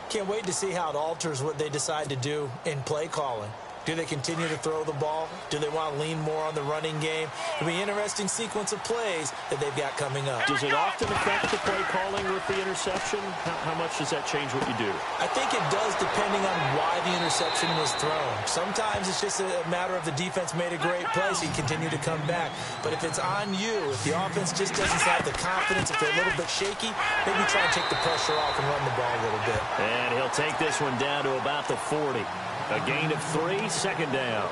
Can't wait to see how it alters what they decide to do in play calling. Do they continue to throw the ball? Do they want to lean more on the running game? It'll be an interesting sequence of plays that they've got coming up. Does it often affect the play calling with the interception? How much does that change what you do? I think it does depending on why the interception was thrown. Sometimes it's just a matter of the defense made a great play, so you continue to come back. But if it's on you, if the offense just doesn't have the confidence, if they're a little bit shaky, maybe try and take the pressure off and run the ball a little bit. And he'll take this one down to about the 40. A gain of 3, 2nd down.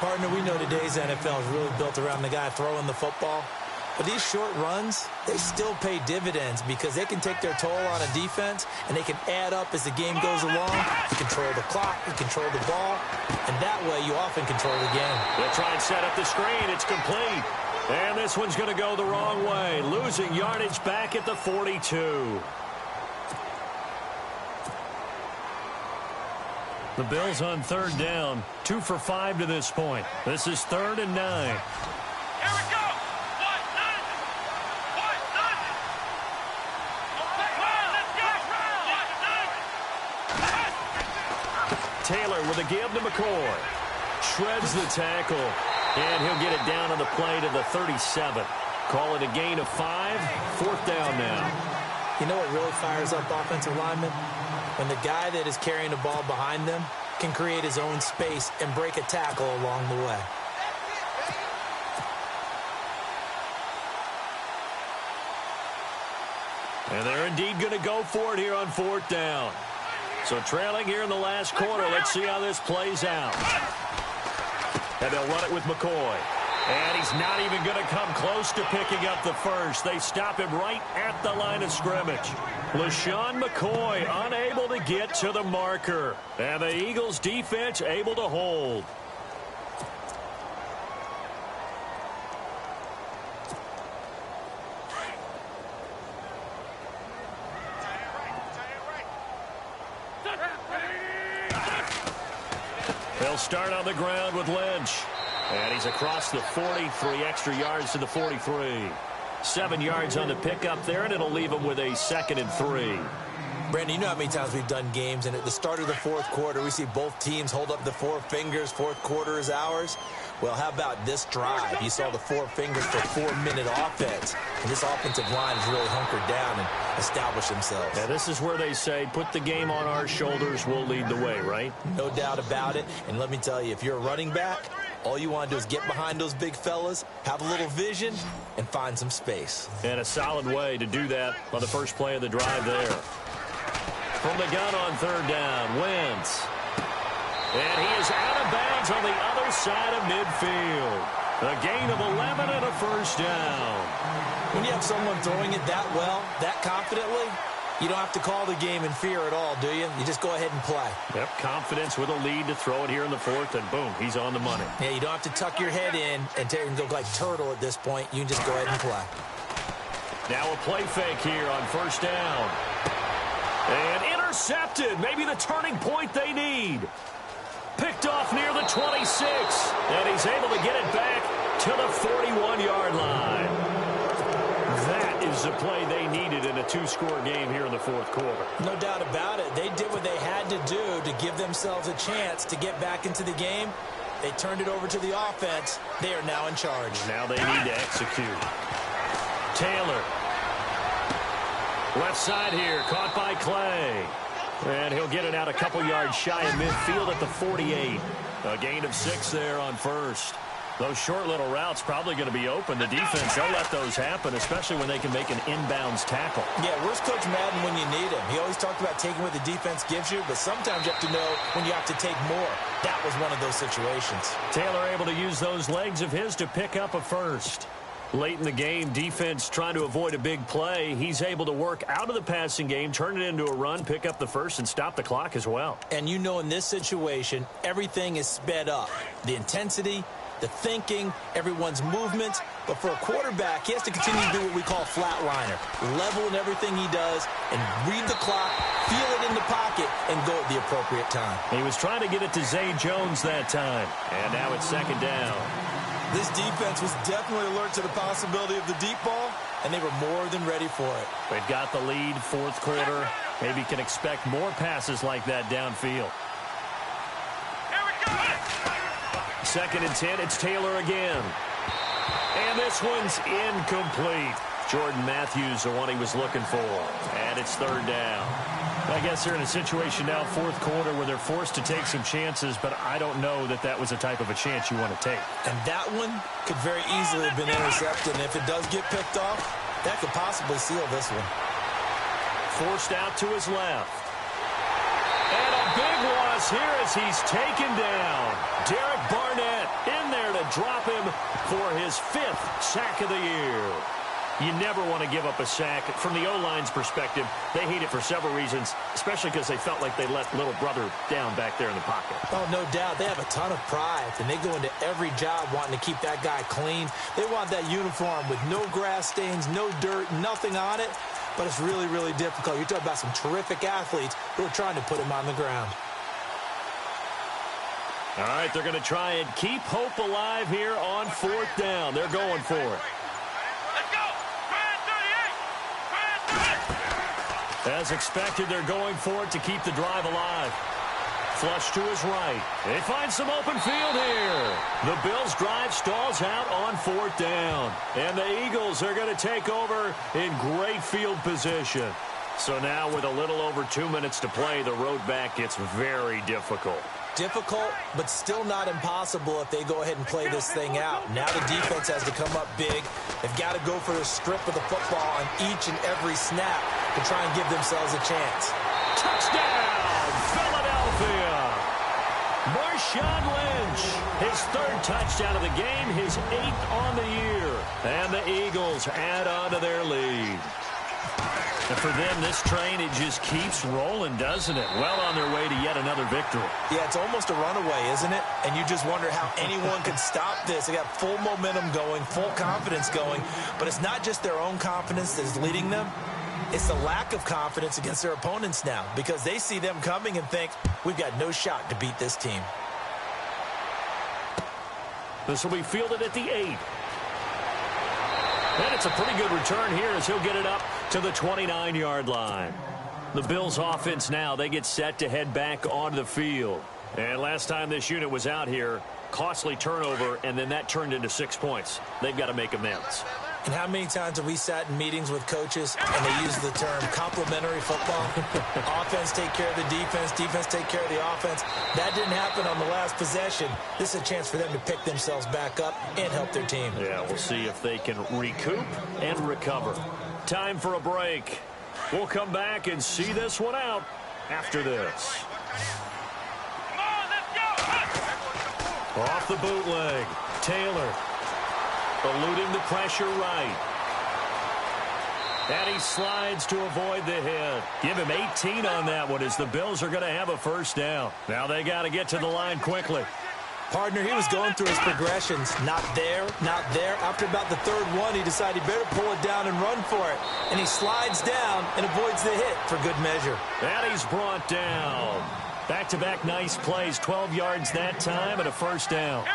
Partner, we know today's NFL is really built around the guy throwing the football. But these short runs, they still pay dividends because they can take their toll on a defense and they can add up as the game goes along. You control the clock, you control the ball, and that way you often control the game. They'll try and set up the screen. It's complete. And this one's going to go the wrong way. Losing yardage back at the 42. The Bills on third down, 2 for 5 to this point. This is 3rd and 9. Here we go. 1, 9. Taylor with a give to McCoy. Shreds the tackle. And he'll get it down on the play to the 37. Call it a gain of 5. 4th down now. You know what really fires up offensive linemen? When the guy that is carrying the ball behind them can create his own space and break a tackle along the way. And they're indeed going to go for it here on 4th down. So trailing here in the last quarter. Let's see how this plays out. And they'll run it with McCoy. And he's not even going to come close to picking up the first. They stop him right at the line of scrimmage. LeSean McCoy unable to get to the marker. And the Eagles defense able to hold. They'll start on the ground with Lynch. And he's across the 40, 3 extra yards to the 43. 7 yards on the pickup there, and it'll leave him with a 2nd and 3. Brandon, you know how many times we've done games, and at the start of the fourth quarter, we see both teams hold up the 4 fingers, fourth quarter is ours. Well, how about this drive? You saw the 4 fingers for 4-minute offense. And this offensive line has really hunkered down and established themselves. Yeah, this is where they say, put the game on our shoulders, we'll lead the way, right? No doubt about it. And let me tell you, if you're a running back, all you want to do is get behind those big fellas, have a little vision, and find some space. And a solid way to do that on the first play of the drive there. From the gun on 3rd down, Wentz. And he is out of bounds on the other side of midfield. A gain of 11 and a first down. When you have someone throwing it that well, that confidently, you don't have to call the game in fear at all, do you? You just go ahead and play. Yep, confidence with a lead to throw it here in the 4th, and boom, he's on the money. Yeah, you don't have to tuck your head in and go like turtle at this point. You can just go ahead and play. Now a play fake here on 1st down. And intercepted. Maybe the turning point they need. Picked off near the 26. And he's able to get it back to the 41-yard line. That is the play they needed in a 2-score game here in the 4th quarter. No doubt about it. They did what they had to do to give themselves a chance to get back into the game. They turned it over to the offense. They are now in charge. Now they need to execute. Taylor. Left side here, caught by Clay. And he'll get it out a couple yards shy of midfield at the 48. A gain of 6 there on 1st. Those short little routes probably going to be open. The defense, they'll let those happen, especially when they can make an inbounds tackle. Yeah, where's Coach Madden when you need him? He always talked about taking what the defense gives you, but sometimes you have to know when you have to take more. That was one of those situations. Taylor able to use those legs of his to pick up a first. Late in the game, defense trying to avoid a big play. He's able to work out of the passing game, turn it into a run, pick up the first, and stop the clock as well. And you know in this situation, everything is sped up. The intensity, the thinking, everyone's movements. But for a quarterback, he has to continue to do what we call flatliner. Level in everything he does and read the clock, feel it in the pocket, and go at the appropriate time. He was trying to get it to Zay Jones that time. And now it's 2nd down. This defense was definitely alert to the possibility of the deep ball, and they were more than ready for it. They've got the lead, 4th quarter. Maybe can expect more passes like that downfield. Here we go! 2nd and 10, it's Taylor again. And this one's incomplete. Jordan Matthews, the one he was looking for. And it's 3rd down. I guess they're in a situation now, 4th quarter, where they're forced to take some chances, but I don't know that that was the type of a chance you want to take. And that one could very easily have been intercepted, and if it does get picked off, that could possibly seal this one. Forced out to his left. And a big loss here as he's taken down. Derek Barnett in there to drop him for his 5th sack of the year. You never want to give up a sack. From the O-line's perspective, they hate it for several reasons, especially because they felt like they let little brother down back there in the pocket. Oh, no doubt. They have a ton of pride, and they go into every job wanting to keep that guy clean. They want that uniform with no grass stains, no dirt, nothing on it. But it's really, really difficult. You're talking about some terrific athletes who are trying to put him on the ground. All right, they're going to try and keep hope alive here on 4th down. They're going for it. As expected, they're going for it to keep the drive alive. Flush to his right. They find some open field here. The Bills' drive stalls out on 4th down. And the Eagles are going to take over in great field position. So now with a little over 2 minutes to play, the road back gets very difficult. Difficult, but still not impossible if they go ahead and play this thing out. Now the defense has to come up big. They've got to go for the strip of the football on each and every snap to try and give themselves a chance. Touchdown, Philadelphia! Marshawn Lynch, his third touchdown of the game, his 8th on the year. And the Eagles add on to their lead. And for them, this train, it just keeps rolling, doesn't it? Well on their way to yet another victory. Yeah, it's almost a runaway, isn't it? And you just wonder how anyone could stop this. They got full momentum going, full confidence going. But it's not just their own confidence that is leading them. It's the lack of confidence against their opponents now, because they see them coming and think, we've got no shot to beat this team. This will be fielded at the 8. And it's a pretty good return here as he'll get it up to the 29-yard line. The Bills offense now, they get set to head back onto the field. And last time this unit was out here, costly turnover, and then that turned into 6 points. They've got to make amends. And how many times have we sat in meetings with coaches and they use the term complementary football? Offense take care of the defense, defense take care of the offense. That didn't happen on the last possession. This is a chance for them to pick themselves back up and help their team. Yeah, we'll see if they can recoup and recover. Time for a break. We'll come back and see this one out after this. Come on, let's go. Off the bootleg, Taylor. Eluding the pressure right. And he slides to avoid the hit. Give him 18 on that one as the Bills are going to have a first down. Now they got to get to the line quickly. Partner, he was going through his progressions. Not there, not there. After about the third one, he decided he better pull it down and run for it. And he slides down and avoids the hit for good measure. And he's brought down. Back-to-back nice plays, 12 yards that time and a first down.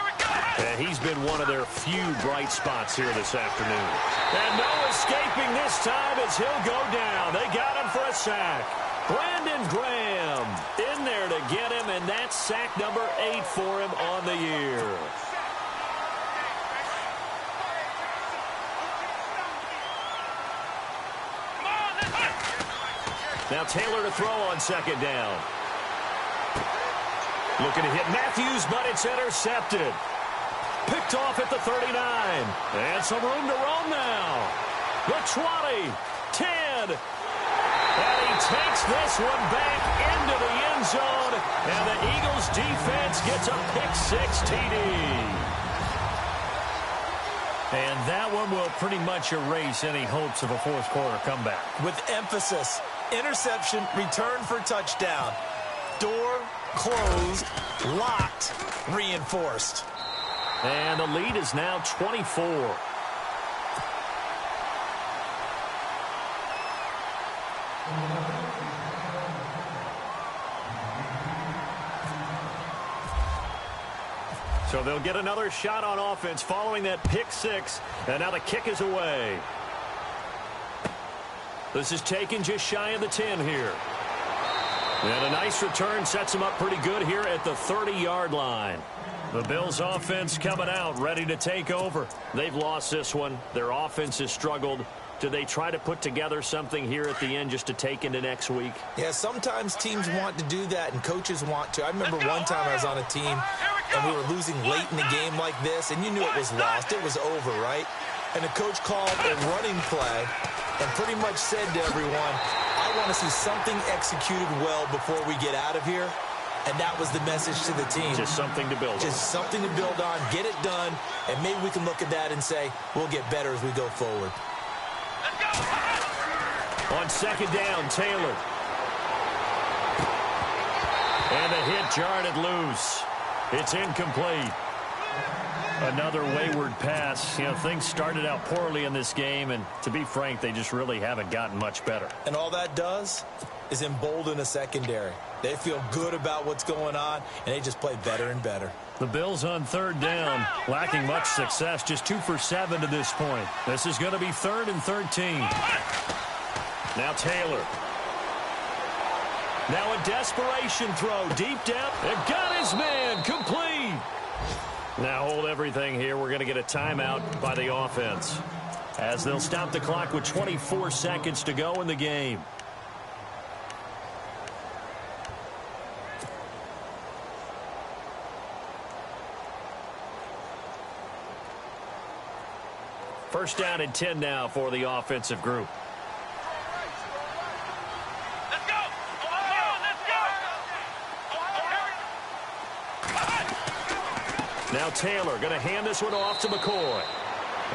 And he's been one of their few bright spots here this afternoon. And no escaping this time as he'll go down. They got him for a sack. Brandon Graham in there to get him, and that's sack number 8 for him on the year. Now Taylor to throw on second down. Looking to hit Matthews, but it's intercepted. Picked off at the 39. And some room to roam now. The 20, 10. And he takes this one back into the end zone. And the Eagles defense gets a pick-6 TD. And that one will pretty much erase any hopes of a fourth quarter comeback. With emphasis, interception, return for touchdown. Door closed, locked, reinforced. And the lead is now 24. So they'll get another shot on offense following that pick-6. And now the kick is away. This is taken just shy of the 10 here. And a nice return sets him up pretty good here at the 30-yard line. The Bills offense coming out, ready to take over. They've lost this one. Their offense has struggled. Do they try to put together something here at the end just to take into next week? Yeah, sometimes teams want to do that and coaches want to. I remember one time I was on a team and we were losing late in the game like this, and you knew it was lost. It was over, right? And the coach called a running play and pretty much said to everyone, I want to see something executed well before we get out of here. And that was the message to the team. Just something to build on. Just something to build on, get it done, and maybe we can look at that and say, we'll get better as we go forward. On second down, Taylor. And the hit jarred it loose. It's incomplete. Another wayward pass. You know, things started out poorly in this game, and to be frank, they just really haven't gotten much better. And all that does is embolden a secondary. They feel good about what's going on, and they just play better and better. The Bills on third down, lacking much success, just 2 for 7 to this point. This is going to be 3rd and 13. Now Taylor. Now a desperation throw deep down. And got his man complete. Now hold everything here. We're going to get a timeout by the offense, as they'll stop the clock with 24 seconds to go in the game. First down and 10 now for the offensive group. Let's go! Let's go! Now Taylor going to hand this one off to McCoy.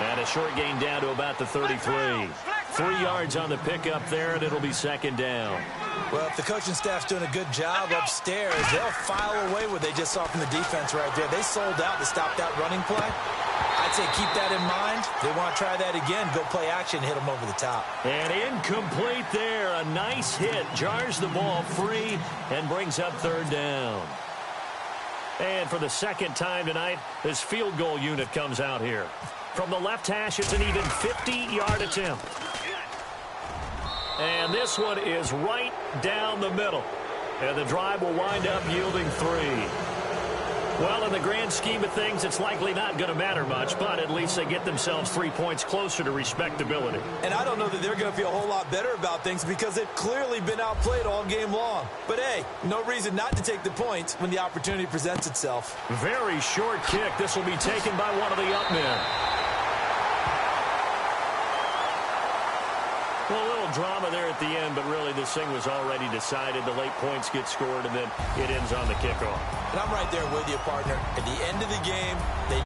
And a short gain down to about the 33. 3 yards on the pickup there, and it'll be second down. Well, if the coaching staff's doing a good job upstairs, they'll file away what they just saw from the defense right there. They sold out to stop that running play. I'd say keep that in mind. They want to try that again. Go play action, hit them over the top. And incomplete there. A nice hit. Jars the ball free and brings up third down. And for the second time tonight, this field goal unit comes out here. From the left hash, it's an even 50-yard attempt. And this one is right down the middle. And the drive will wind up yielding 3. Well, in the grand scheme of things, it's likely not going to matter much, but at least they get themselves 3 points closer to respectability. And I don't know that they're going to feel a whole lot better about things because they've clearly been outplayed all game long. But, hey, no reason not to take the points when the opportunity presents itself. Very short kick. This will be taken by one of the up men. Well, a little drama there at the end, but really this thing was already decided. The late points get scored, and then it ends on the kickoff. And I'm right there with you, partner. At the end of the game, they